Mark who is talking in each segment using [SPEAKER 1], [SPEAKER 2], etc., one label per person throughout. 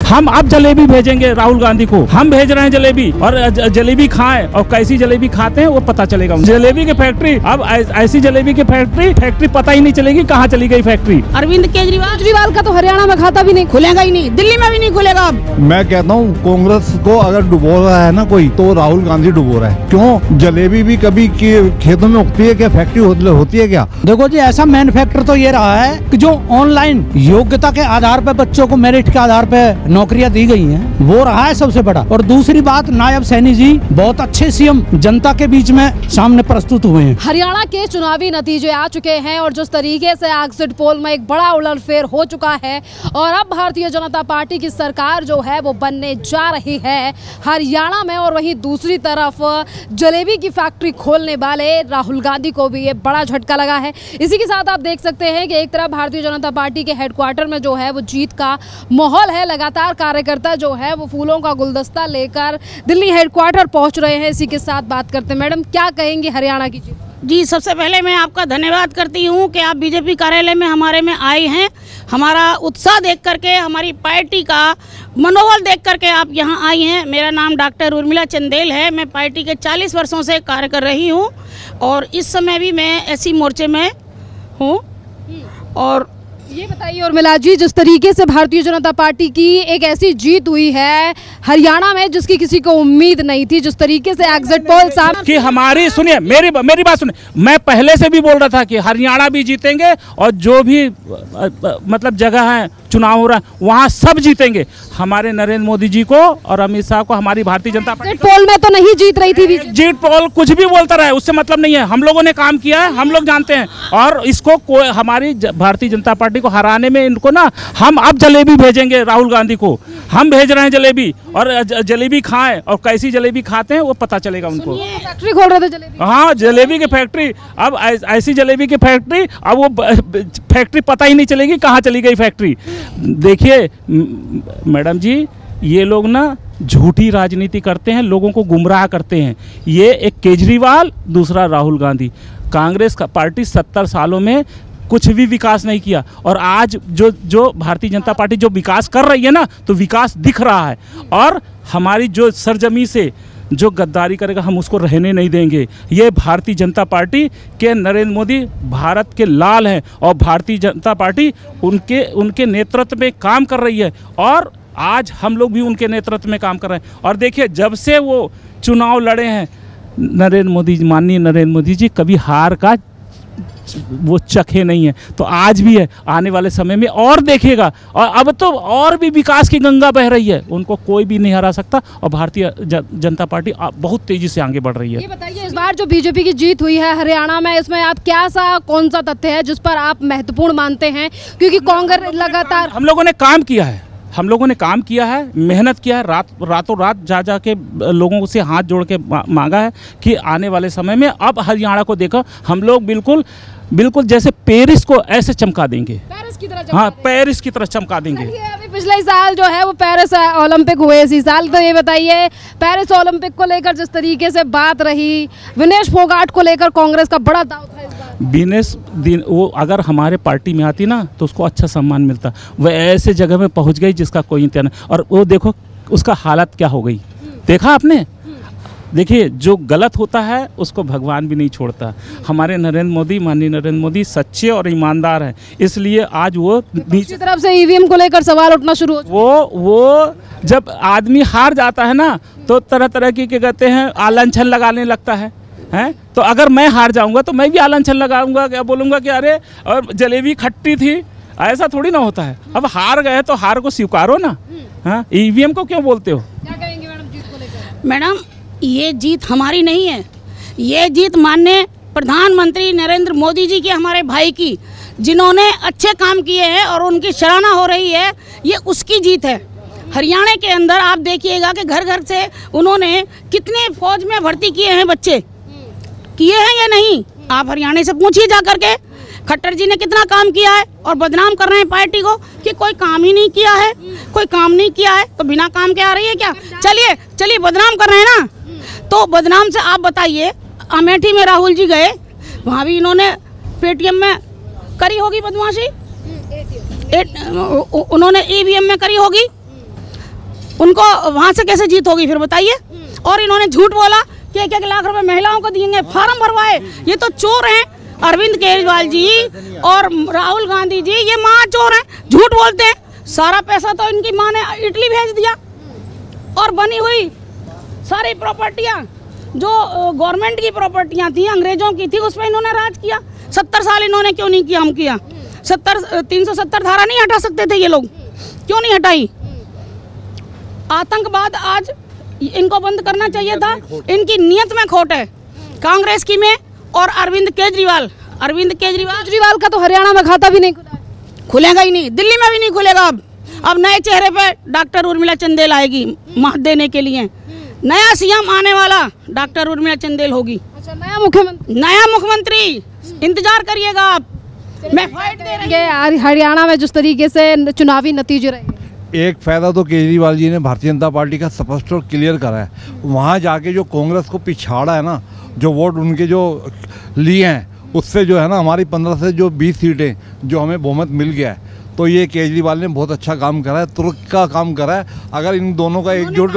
[SPEAKER 1] हम अब जलेबी भेजेंगे राहुल गांधी को, हम भेज रहे हैं जलेबी, और जलेबी खाएं और कैसी जलेबी खाते हैं वो पता चलेगा। जलेबी की फैक्ट्री, अब ऐसी जलेबी की फैक्ट्री पता ही नहीं चलेगी कहाँ चली गई फैक्ट्री।
[SPEAKER 2] अरविंद केजरीवाल का तो हरियाणा में खाता भी नहीं खुलेगा ही नहीं, दिल्ली में भी नहीं खुलेगा। अब
[SPEAKER 3] मैं कहता हूँ कांग्रेस को अगर डुबो रहा है ना कोई, तो राहुल गांधी डुबो रहा है। क्यों? जलेबी भी कभी खेतों में उगती है क्या? फैक्ट्री होती है क्या?
[SPEAKER 4] देखो जी, ऐसा मैन्युफैक्चर तो ये रहा है कि जो ऑनलाइन योग्यता के आधार पर बच्चों को मेरिट के आधार पर नौकरियां दी गई हैं, वो रहा है सबसे बड़ा। और दूसरी बात, नायब सैनी जी बहुत अच्छे सीएम जनता के बीच में सामने प्रस्तुत हुए हैं।
[SPEAKER 2] हरियाणा के चुनावी नतीजे आ चुके हैं और जिस तरीके से एग्जिट पोल में एक बड़ा उलटफेर हो चुका है और अब भारतीय जनता पार्टी की सरकार जो है वो बनने जा रही है हरियाणा में, और वहीं दूसरी तरफ जलेबी की फैक्ट्री खोलने वाले राहुल गांधी को भी ये बड़ा झटका लगा है। इसी के साथ आप देख सकते हैं कि एक तरफ भारतीय जनता पार्टी के हेडक्वार्टर में जो है वो जीत का माहौल है। लगातार कार्यकर्ता जो है वो फूलों का गुलदस्ता लेकर दिल्ली हेडक्वार्टर पहुंच रहे हैं। इसी के साथ बात करते हैं। मैडम, क्या कहेंगे हरियाणा की जीत?
[SPEAKER 5] जी, सबसे पहले मैं आपका धन्यवाद करती हूँ कि आप बीजेपी कार्यालय में हमारे में आए हैं। हमारा उत्साह देख करके, हमारी पार्टी का मनोबल देख करके आप यहाँ आई हैं। मेरा नाम डॉक्टर उर्मिला चंदेल है। मैं पार्टी के 40 वर्षों से कार्य कर रही हूँ और इस समय भी मैं ऐसी मोर्चे में हूँ। और
[SPEAKER 2] ये बताइए उर्मिला जी, जिस तरीके से भारतीय जनता पार्टी की एक ऐसी जीत हुई है हरियाणा में जिसकी किसी को उम्मीद नहीं थी, जिस तरीके से एग्जिट पोल साहब
[SPEAKER 1] कि हमारी, सुनिए मेरी बात सुनिए, मैं पहले से भी बोल रहा था कि हरियाणा भी जीतेंगे और जो भी मतलब जगह है चुनाव हो रहा है वहाँ सब जीतेंगे। हमारे नरेंद्र मोदी जी को और अमित शाह को हमारी भारतीय जनता पार्टी
[SPEAKER 2] पोल में तो नहीं जीत रही थी।
[SPEAKER 1] जीत पोल कुछ भी बोलता रहा है, उससे मतलब नहीं है। हम लोगों ने काम किया है, हम लोग जानते हैं, और इसको हमारी भारतीय जनता पार्टी को हराने में इनको ना, हम अब जलेबी भेजेंगे राहुल गांधी को, हम भेज रहे हैं जलेबी, और जलेबी खाएं और कैसी जलेबी खाते हैं वो पता चलेगा उनको।
[SPEAKER 2] फैक्ट्री खोल रहे थे जलेबी।
[SPEAKER 1] हाँ, जलेबी की फैक्ट्री, अब ऐसी जलेबी की फैक्ट्री, अब वो फैक्ट्री पता ही नहीं चलेगी कहाँ चली गई फैक्ट्री। देखिए मैडम जी, ये लोग ना झूठी राजनीति करते हैं, लोगों को गुमराह करते हैं। ये एक केजरीवाल, दूसरा राहुल गांधी। कांग्रेस का पार्टी 70 सालों में कुछ भी विकास नहीं किया, और आज जो भारतीय जनता पार्टी जो विकास कर रही है ना, तो विकास दिख रहा है। और हमारी जो सरजमी से जो गद्दारी करेगा हम उसको रहने नहीं देंगे। ये भारतीय जनता पार्टी के नरेंद्र मोदी भारत के लाल हैं और भारतीय जनता पार्टी उनके नेतृत्व में काम कर रही है, और आज हम लोग भी उनके नेतृत्व में काम कर रहे हैं। और देखिए, जब से वो चुनाव लड़े हैं माननीय नरेंद्र मोदी जी कभी हार का वो चखे नहीं है, तो आज भी है, आने वाले समय में और देखेगा। और अब तो और भी विकास की गंगा बह रही है, उनको कोई भी नहीं हरा सकता, और भारतीय जनता पार्टी बहुत तेजी से आगे बढ़ रही है।
[SPEAKER 2] ये बताइए, इस बार जो बीजेपी की जीत हुई है हरियाणा में, इसमें आप कौन सा तथ्य है जिस पर आप महत्वपूर्ण मानते हैं? क्योंकि कांग्रेस लगातार,
[SPEAKER 1] हम लोगों ने काम किया है, मेहनत किया है, रातों रात जा के लोगों से हाथ जोड़ के मांगा है कि आने वाले समय में अब हरियाणा को देखो, हम लोग बिल्कुल जैसे पेरिस को ऐसे चमका देंगे,
[SPEAKER 2] पेरिस की तरह
[SPEAKER 1] हाँ, पेरिस की तरह चमका देंगे।
[SPEAKER 2] अभी पिछले साल जो है वो पेरिस ओलंपिक हुए इसी साल, तो ये बताइए पेरिस ओलंपिक को लेकर जिस तरीके से बात रही, विनेश फोगाट को लेकर कांग्रेस का बड़ा दाव था इस बार।
[SPEAKER 1] विनेश वो अगर हमारे पार्टी में आती ना तो उसको अच्छा सम्मान मिलता, वह ऐसे जगह में पहुंच गई जिसका कोई इंतजार नहीं, और वो देखो उसका हालत क्या हो गई, देखा आपने? देखिए, जो गलत होता है उसको भगवान भी नहीं छोड़ता। हमारे माननीय नरेंद्र मोदी सच्चे और ईमानदार हैं, इसलिए आज वो
[SPEAKER 2] दूसरी तरफ से ईवीएम को लेकर सवाल उठना शुरू हो,
[SPEAKER 1] वो जब आदमी हार जाता है ना तो तरह तरह की क्या कहते हैं आलन छन लगाने लगता है। तो अगर मैं हार जाऊंगा तो मैं भी आलन छन लगाऊंगा, क्या बोलूँगा कि अरे और जलेबी खट्टी थी, ऐसा थोड़ी ना होता है। अब हार गए तो हार को स्वीकारो ना। हाँ, ईवीएम को क्यों बोलते हो?
[SPEAKER 2] क्या कहेंगे मैडम जीत को लेकर?
[SPEAKER 5] मैडम, ये जीत हमारी नहीं है, ये जीत माननीय प्रधानमंत्री नरेंद्र मोदी जी की, हमारे भाई की, जिन्होंने अच्छे काम किए हैं और उनकी सराहना हो रही है, ये उसकी जीत है। हरियाणा के अंदर आप देखिएगा कि घर घर से उन्होंने कितने फौज में भर्ती किए हैं, बच्चे किए हैं या नहीं, आप हरियाणा से पूछिए जा करके। खट्टर जी ने कितना काम किया है और बदनाम कर रहे हैं पार्टी को कि कोई काम ही नहीं किया है, कोई काम नहीं किया है, तो बिना काम के आ रही है क्या? चलिए बदनाम कर रहे हैं ना, तो बदनाम से आप बताइए। अमेठी में राहुल जी गए, वहाँ भी इन्होंने पेटीएम में करी होगी बदमाशी, उन्होंने ईवीएम में करी होगी, उनको वहाँ से कैसे जीत होगी फिर बताइए। और इन्होंने झूठ बोला कि 1-1 लाख रुपए महिलाओं को दिएंगे, फार्म भरवाए। ये तो चोर हैं, अरविंद केजरीवाल जी और राहुल गांधी जी, ये महाचोर हैं, झूठ बोलते हैं। सारा पैसा तो इनकी माँ ने इटली भेज दिया और बनी हुई सारी प्रॉपर्टियाँ जो गवर्नमेंट की प्रॉपर्टियाँ थी, अंग्रेजों की थी, उस पर इन्होंने राज किया। 70 साल इन्होंने क्यों नहीं किया, हम किया। 370 धारा नहीं हटा सकते थे ये लोग, क्यों नहीं हटाई। आतंकवाद आज इनको बंद करना चाहिए था, इनकी नीयत में खोट है, कांग्रेस की में। और अरविंद केजरीवाल
[SPEAKER 2] का तो हरियाणा में खाता भी नहीं खुला है।
[SPEAKER 5] खुलेगा ही नहीं, दिल्ली में भी नहीं खुलेगा। अब नए चेहरे पे डॉक्टर उर्मिला चंदेल आएगी मत देने के लिए। नया सीएम आने वाला डॉक्टर उर्मिला चंदेल होगी।
[SPEAKER 2] अच्छा, नया मुख्यमंत्री
[SPEAKER 5] इंतजार करिएगा आप। मैं फाइट दे रही
[SPEAKER 2] हूँ। हरियाणा में जिस तरीके से चुनावी नतीजे रहे,
[SPEAKER 3] एक फ़ायदा तो केजरीवाल जी ने भारतीय जनता पार्टी का स्पष्ट और क्लियर करा है। वहाँ जाके जो कांग्रेस को पिछाड़ा है ना, जो वोट उनके जो लिए हैं, उससे जो है ना हमारी 15 से जो 20 सीटें जो हमें बहुमत मिल गया है। तो ये केजरीवाल ने बहुत अच्छा काम करा है, तुर्क का काम करा है। अगर इन दोनों का एकजुट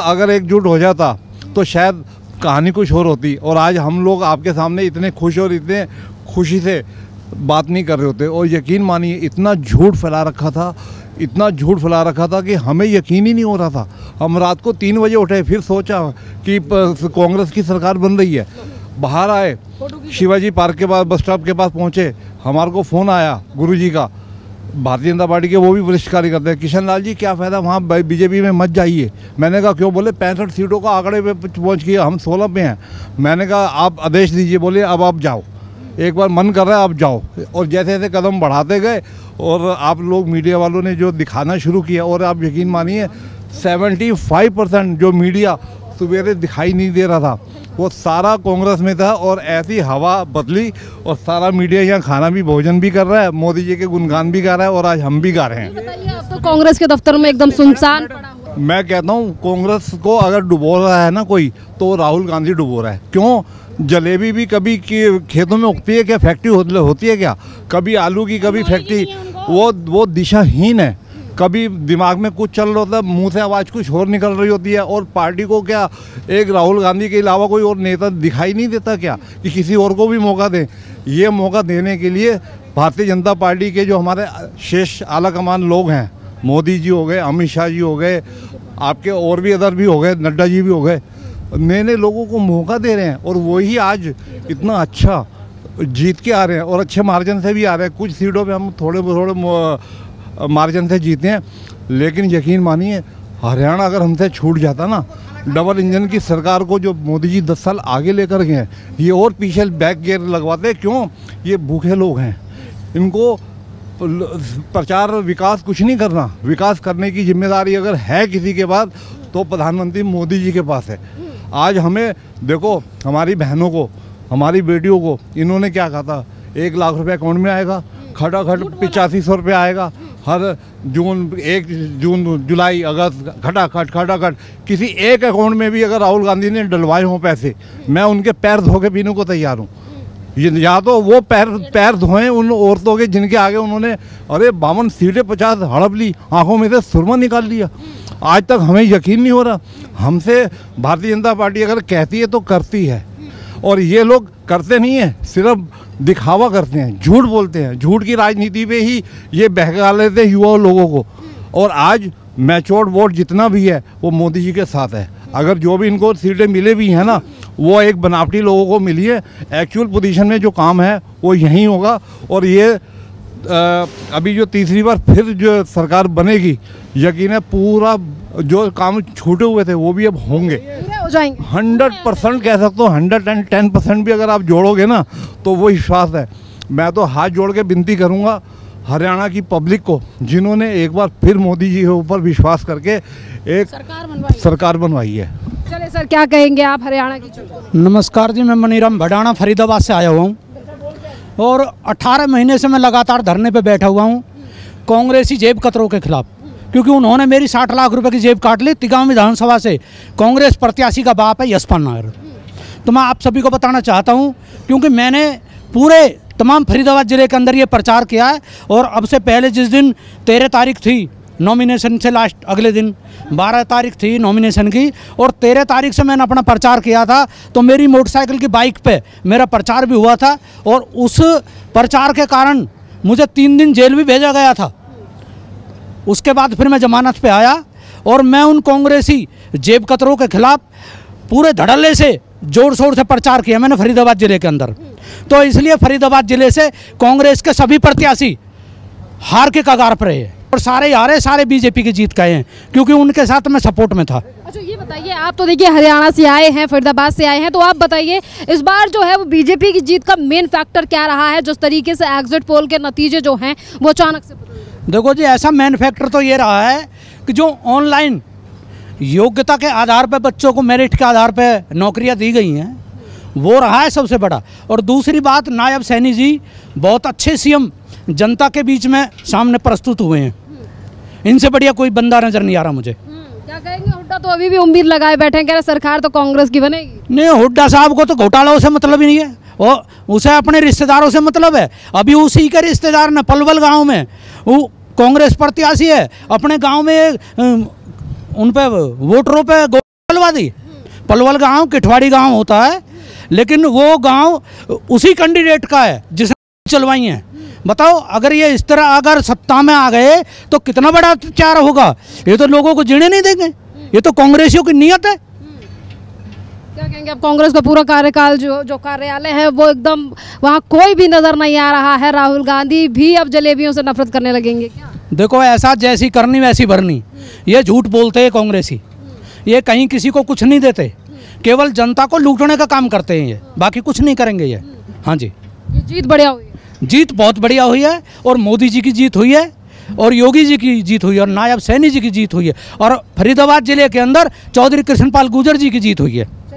[SPEAKER 3] अगर एकजुट हो जाता तो शायद कहानी कुछ और होती। और आज हम लोग आपके सामने इतने खुश और इतने खुशी से बात नहीं कर रहे होते। और यकीन मानिए इतना झूठ फैला रखा था कि हमें यकीन ही नहीं हो रहा था। हम रात को 3 बजे उठे, फिर सोचा कि कांग्रेस की सरकार बन रही है। बाहर आए, शिवाजी पार्क के पास बस स्टॉप के पास पहुंचे, हमारे को फ़ोन आया गुरुजी का, भारतीय जनता पार्टी के वो भी वरिष्ठ कार्यकर्ता हैं, किशन लाल जी क्या फ़ायदा वहाँ बीजेपी में मत जाइए। मैंने कहा क्यों? बोले 65 सीटों का आंकड़े पे पहुँच गए, हम 16 पे हैं। मैंने कहा आप आदेश दीजिए। बोले अब आप जाओ, एक बार मन कर रहा है आप जाओ। और जैसे जैसे कदम बढ़ाते गए और आप लोग मीडिया वालों ने जो दिखाना शुरू किया, और आप यकीन मानिए 75% जो मीडिया सवेरे दिखाई नहीं दे रहा था वो सारा कांग्रेस में था। और ऐसी हवा बदली और सारा मीडिया यहाँ खाना भी भोजन भी कर रहा है, मोदी जी के गुणगान भी गा रहा है, और आज हम भी गा रहे हैं।
[SPEAKER 2] अब तो कांग्रेस के दफ्तर में एकदम सुनसान पड़ा हुआ।
[SPEAKER 3] मैं कहता हूँ कांग्रेस को अगर डुबो रहा है ना कोई, तो राहुल गांधी डुबो रहा है। क्यों? जलेबी भी कभी खेतों में उगती है क्या? फैक्ट्री होती है क्या? कभी आलू की, कभी फैक्ट्री। वो दिशाहीन है। कभी दिमाग में कुछ चल रहा होता है, मुंह से आवाज़ कुछ और निकल रही होती है। और पार्टी को क्या एक राहुल गांधी के अलावा कोई और नेता दिखाई नहीं देता क्या कि किसी और को भी मौका दें? ये मौका देने के लिए भारतीय जनता पार्टी के जो हमारे शेष आला कमान लोग हैं, मोदी जी हो गए, अमित शाह जी हो गए, आपके और भी अदर भी हो गए, नड्डा जी भी हो गए, नए नए लोगों को मौका दे रहे हैं। और वही आज इतना अच्छा जीत के आ रहे हैं और अच्छे मार्जिन से भी आ रहे हैं। कुछ सीटों पे हम थोड़े मार्जिन से जीते हैं, लेकिन यकीन मानिए हरियाणा अगर हमसे छूट जाता ना, डबल इंजन की सरकार को जो मोदी जी 10 साल आगे लेकर गए हैं, ये और पीछे बैक गियर लगवाते। क्यों? ये भूखे लोग हैं, इनको प्रचार विकास कुछ नहीं करना। विकास करने की जिम्मेदारी अगर है किसी के पास तो प्रधानमंत्री मोदी जी के पास है। आज हमें देखो, हमारी बहनों को, हमारी बेटियों को इन्होंने क्या कहा था, 1 लाख रुपए अकाउंट में आएगा, खटाखट 8500 रुपये आएगा हर जून, 1 जून, जुलाई, अगस्त, खटाखट। किसी एक अकाउंट में भी अगर राहुल गांधी ने डलवाए हों पैसे, मैं उनके पैर धो के पीने को तैयार हूँ। या तो वो पैर धोएं उन औरतों के जिनके आगे उन्होंने 52 सीटें 50 हड़प ली, आंखों में से सुरमा निकाल लिया। आज तक हमें यकीन नहीं हो रहा। हमसे भारतीय जनता पार्टी अगर कहती है तो करती है, और ये लोग करते नहीं हैं, सिर्फ दिखावा करते हैं, झूठ बोलते हैं। झूठ की राजनीति पे ही ये बहका लेते हैं युवा लोगों को। और आज मैच्योर्ड वोट जितना भी है वो मोदी जी के साथ है। अगर जो भी इनको सीटें मिले भी हैं ना, वो एक बनावटी लोगों को मिली है। एक्चुअल पोजीशन में जो काम है वो यहीं होगा। और ये अभी जो तीसरी बार फिर जो सरकार बनेगी, यकीन है पूरा जो काम छूटे हुए थे वो भी अब होंगे,
[SPEAKER 2] हो जाएंगे।
[SPEAKER 3] 100% कह सकता हूँ। 110% भी अगर आप जोड़ोगे ना तो वो विश्वास है। मैं तो हाथ जोड़ के विनती करूँगा हरियाणा की पब्लिक को, जिन्होंने एक बार फिर मोदी जी के ऊपर विश्वास करके एक सरकार बनवाई है।
[SPEAKER 2] चलिए सर, क्या कहेंगे आप हरियाणा की?
[SPEAKER 4] नमस्कार जी, मैं मनीराम भडाना फरीदाबाद से आया हुआ हूँ और 18 महीने से मैं लगातार धरने पे बैठा हुआ हूँ कांग्रेसी जेब कतरों के खिलाफ, क्योंकि उन्होंने मेरी 60 लाख रुपए की जेब काट ली। तिगांव विधानसभा से कांग्रेस प्रत्याशी का बाप है यशपाल नायर। तो मैं आप सभी को बताना चाहता हूँ, क्योंकि मैंने पूरे तमाम फरीदाबाद जिले के अंदर ये प्रचार किया है। और अब से पहले जिस दिन 13 तारीख थी नॉमिनेशन से लास्ट अगले दिन 12 तारीख थी नॉमिनेशन की, और 13 तारीख से मैंने अपना प्रचार किया था। तो मेरी मोटरसाइकिल की बाइक पे मेरा प्रचार भी हुआ था, और उस प्रचार के कारण मुझे 3 दिन जेल भी भेजा गया था। उसके बाद फिर मैं जमानत पे आया, और मैं उन कांग्रेसी जेब कतरों के खिलाफ पूरे धड़ल्ले से जोर शोर से प्रचार किया मैंने फरीदाबाद ज़िले के अंदर। तो इसलिए फरीदाबाद ज़िले से कांग्रेस के सभी प्रत्याशी हार के कगार पर रहे, और सारे हारे, सारे बीजेपी की जीत गए हैं, क्योंकि उनके साथ मैं सपोर्ट में था।
[SPEAKER 2] अच्छा, ये बताइए, आप तो देखिए हरियाणा से आए हैं, फरीदाबाद से आए हैं, तो आप बताइए इस बार जो है वो बीजेपी की जीत का मेन फैक्टर क्या रहा है, जिस तरीके से एग्जिट पोल के नतीजे जो हैं वो अचानक से बदल गए?
[SPEAKER 4] देखो जी, ऐसा मेन फैक्टर तो ये रहा है कि जो ऑनलाइन योग्यता के आधार पर बच्चों को मेरिट के आधार पर नौकरियां दी गई हैं, वो रहा है सबसे बड़ा। और दूसरी बात, नायब सैनी जी बहुत अच्छे सीएम जनता के बीच में सामने प्रस्तुत हुए हैं। इनसे बढ़िया कोई बंदा नजर नहीं आ रहा मुझे।
[SPEAKER 2] क्या कहेंगे, हुड्डा तो अभी भी उम्मीद लगाए बैठे हैं, कह रहे सरकार तो कांग्रेस की बनेगी।
[SPEAKER 4] नहीं, हुड्डा साहब को तो घोटालों से मतलब ही नहीं है, और उसे अपने रिश्तेदारों से मतलब है। अभी उसी के रिश्तेदार ने पलवल गांव में, वो कांग्रेस प्रत्याशी है, अपने गांव में उन पे वोटरों पे गोलवा दी। पलवल गांव किठवाड़ी गांव होता है, लेकिन वो गांव उसी कैंडिडेट का है जिसने चलवाई है। बताओ, अगर ये इस तरह अगर सत्ता में आ गए तो कितना बड़ा अत्याचार होगा। ये तो लोगों को जीने नहीं देंगे, ये तो कांग्रेसियों की नीयत है।
[SPEAKER 2] क्या कहेंगे, अब कांग्रेस का पूरा कार्यकाल जो कार्यालय है वो एकदम, वहाँ कोई भी नजर नहीं आ रहा है। राहुल गांधी भी अब जलेबियों से नफरत करने लगेंगे क्या?
[SPEAKER 4] देखो, ऐसा जैसी करनी वैसी भरनी, ये झूठ बोलते हैं कांग्रेसी। ये कहीं किसी को कुछ नहीं देते, केवल जनता को लूटने का काम करते हैं ये, बाकी कुछ नहीं करेंगे ये। हाँ जी,
[SPEAKER 2] ये जीत बढ़िया हुई है।
[SPEAKER 4] जीत बहुत बढ़िया हुई है, और मोदी जी की जीत हुई है, और योगी जी की जीत हुई है, और नायब सैनी जी की जीत हुई है, और फरीदाबाद जिले के अंदर चौधरी कृष्णपाल गुर्जर जी की जीत हुई है।